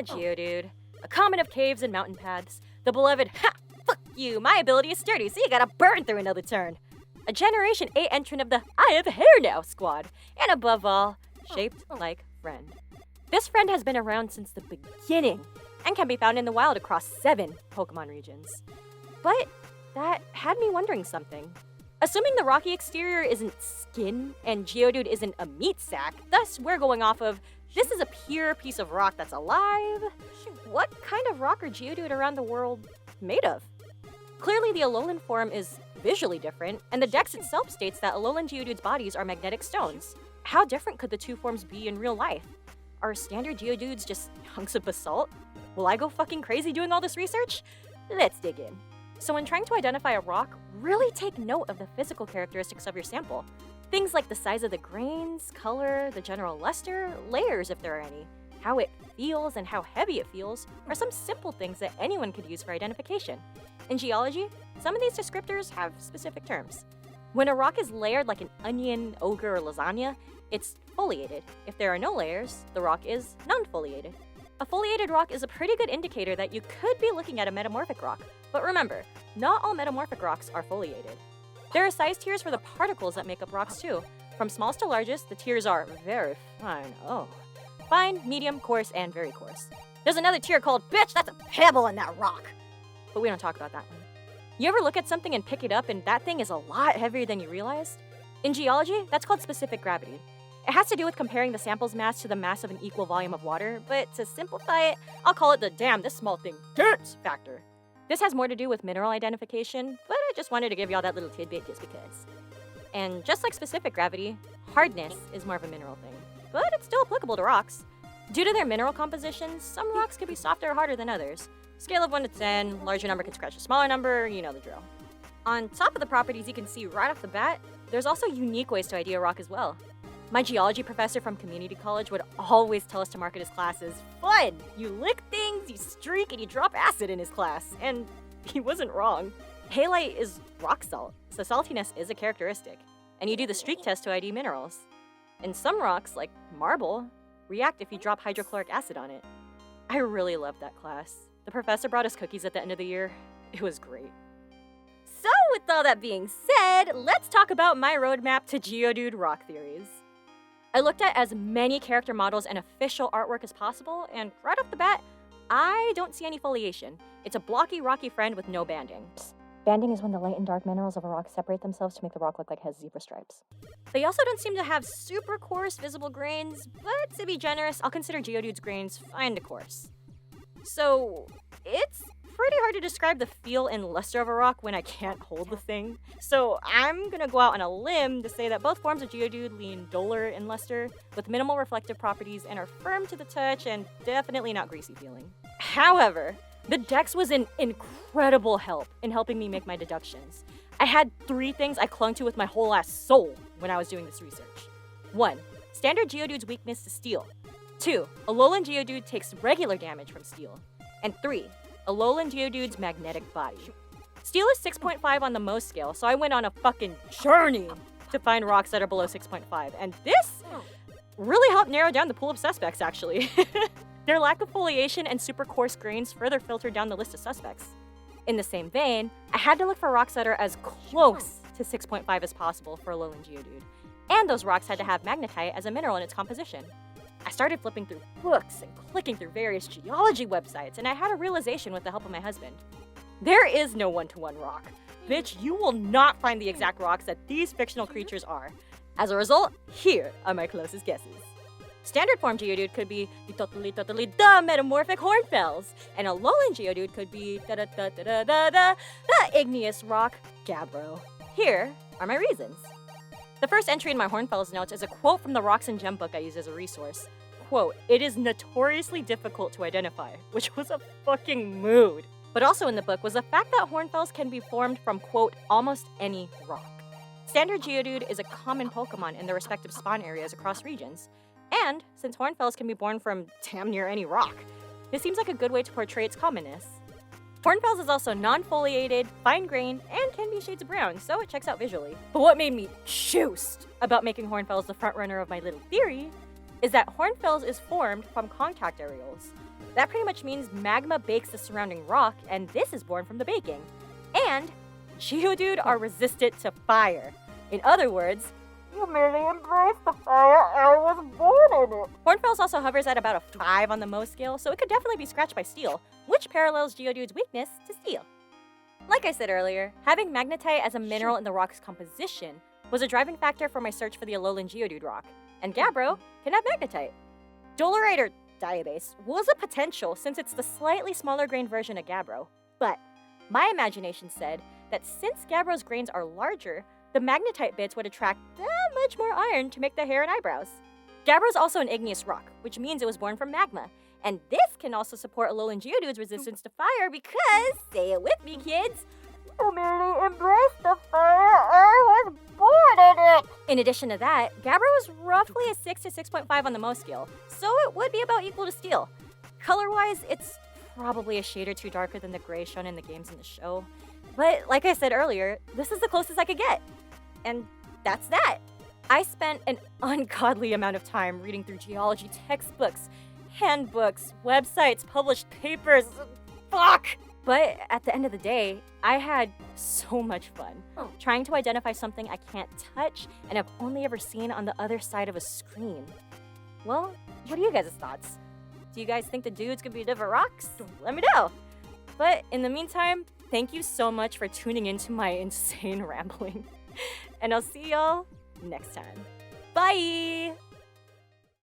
Geodude. A common of caves and mountain paths. The beloved, fuck you, my ability is sturdy, so you gotta burn through another turn. A Generation 8 entrant of the I have hair now squad. And above all, shaped like friend. This friend has been around since the beginning and can be found in the wild across 7 Pokemon regions. But that had me wondering something. Assuming the rocky exterior isn't skin and Geodude isn't a meat sack, thus we're going off of this is a pure piece of rock that's alive. What kind of rock are Geodude around the world made of? Clearly the Alolan form is visually different, and the dex itself states that Alolan Geodude's bodies are magnetic stones. How different could the two forms be in real life? Are standard Geodudes just hunks of basalt? Will I go fucking crazy doing all this research? Let's dig in. So when trying to identify a rock, really take note of the physical characteristics of your sample. Things like the size of the grains, color, the general luster, layers if there are any, how it feels and how heavy it feels are some simple things that anyone could use for identification. In geology, some of these descriptors have specific terms. When a rock is layered like an onion, ogre, or lasagna, it's foliated. If there are no layers, the rock is non-foliated. A foliated rock is a pretty good indicator that you could be looking at a metamorphic rock. But remember, not all metamorphic rocks are foliated. There are size tiers for the particles that make up rocks too. From smallest to largest, the tiers are very fine. Fine, medium, coarse, and very coarse. There's another tier called, bitch, that's a pebble in that rock. But we don't talk about that one. You ever look at something and pick it up and that thing is a lot heavier than you realized? In geology, that's called specific gravity. It has to do with comparing the sample's mass to the mass of an equal volume of water, but to simplify it, I'll call it the damn this small thing dense factor. This has more to do with mineral identification, but I just wanted to give y'all that little tidbit just because. And just like specific gravity, hardness is more of a mineral thing, but it's still applicable to rocks. Due to their mineral compositions, some rocks can be softer or harder than others. Scale of 1 to 10, larger number can scratch a smaller number, you know the drill. On top of the properties you can see right off the bat, there's also unique ways to ID a rock as well. My geology professor from community college would always tell us to market his class as fun. You lick things, you streak, and you drop acid in his class. And he wasn't wrong. Halite is rock salt, so saltiness is a characteristic. And you do the streak test to ID minerals. And some rocks, like marble, react if you drop hydrochloric acid on it. I really loved that class. The professor brought us cookies at the end of the year. It was great. So with all that being said, let's talk about my roadmap to Geodude rock theories. I looked at as many character models and official artwork as possible, and right off the bat, I don't see any foliation. It's a blocky, rocky friend with no banding. Banding is when the light and dark minerals of a rock separate themselves to make the rock look like it has zebra stripes. They also don't seem to have super coarse visible grains, but to be generous, I'll consider Geodude's grains fine to coarse. So, it's pretty hard to describe the feel and luster of a rock when I can't hold the thing. So I'm gonna go out on a limb to say that both forms of Geodude lean duller in luster, with minimal reflective properties and are firm to the touch and definitely not greasy feeling. However, the dex was an incredible help in helping me make my deductions. I had 3 things I clung to with my whole ass soul when I was doing this research. 1. Standard Geodude's weakness to steel. 2. Alolan Geodude takes regular damage from steel. And 3. Alolan Geodude's magnetic body. Steel is 6.5 on the most scale, so I went on a fucking journey to find rocks that are below 6.5, and this really helped narrow down the pool of suspects, actually. Their lack of foliation and super coarse grains further filtered down the list of suspects. In the same vein, I had to look for rocks that are as close to 6.5 as possible for Alolan Geodude, and those rocks had to have magnetite as a mineral in its composition. I started flipping through books and clicking through various geology websites, and I had a realization with the help of my husband. There is no one-to-one rock. Bitch, you will not find the exact rocks that these fictional creatures are. As a result, here are my closest guesses. Standard form Geodude could be the totally metamorphic Hornfells, and Alolan Geodude could be the igneous rock Gabbro. Here are my reasons. The first entry in my Hornfells notes is a quote from the Rocks and Gem book I use as a resource. Quote, "It is notoriously difficult to identify," which was a fucking mood. But also in the book was the fact that Hornfells can be formed from, quote, almost any rock. Standard Geodude is a common Pokemon in their respective spawn areas across regions. And since Hornfells can be born from damn near any rock, this seems like a good way to portray its commonness. Hornfells is also non-foliated, fine-grained, and can be shades of brown, so it checks out visually. But what made me juiced about making Hornfells the front runner of my little theory is that hornfels is formed from contact areoles. That pretty much means magma bakes the surrounding rock, and this is born from the baking. And Geodude are resistant to fire. In other words, You merely embraced the fire. I was born in it. Hornfels also hovers at about a 5 on the Mohs scale, so it could definitely be scratched by steel, which parallels Geodude's weakness to steel. Like I said earlier, having magnetite as a mineral in the rock's composition was a driving factor for my search for the Alolan Geodude rock, and Gabbro can have magnetite. Dolerite, or diabase, was a potential since it's the slightly smaller grained version of Gabbro, but my imagination said that since Gabbro's grains are larger, the magnetite bits would attract that much more iron to make the hair and eyebrows. Gabbro's also an igneous rock, which means it was born from magma, and this can also support Alolan Geodude's resistance to fire because, say it with me kids, You merely embraced the fire. I was born in it. in addition to that, Gabbro is roughly a 6 to 6.5 on the Mohs scale, so it would be about equal to steel. Color-wise, it's probably a shade or two darker than the gray shown in the games in the show, but like I said earlier, this is the closest I could get. And that's that. I spent an ungodly amount of time reading through geology textbooks, handbooks, websites, published papers. Fuck! But at the end of the day, I had so much fun trying to identify something I can't touch and have only ever seen on the other side of a screen. Well, what are you guys' thoughts? Do you guys think the dudes could be different rocks? Let me know. But in the meantime, thank you so much for tuning into my insane rambling. And I'll see y'all next time. Bye!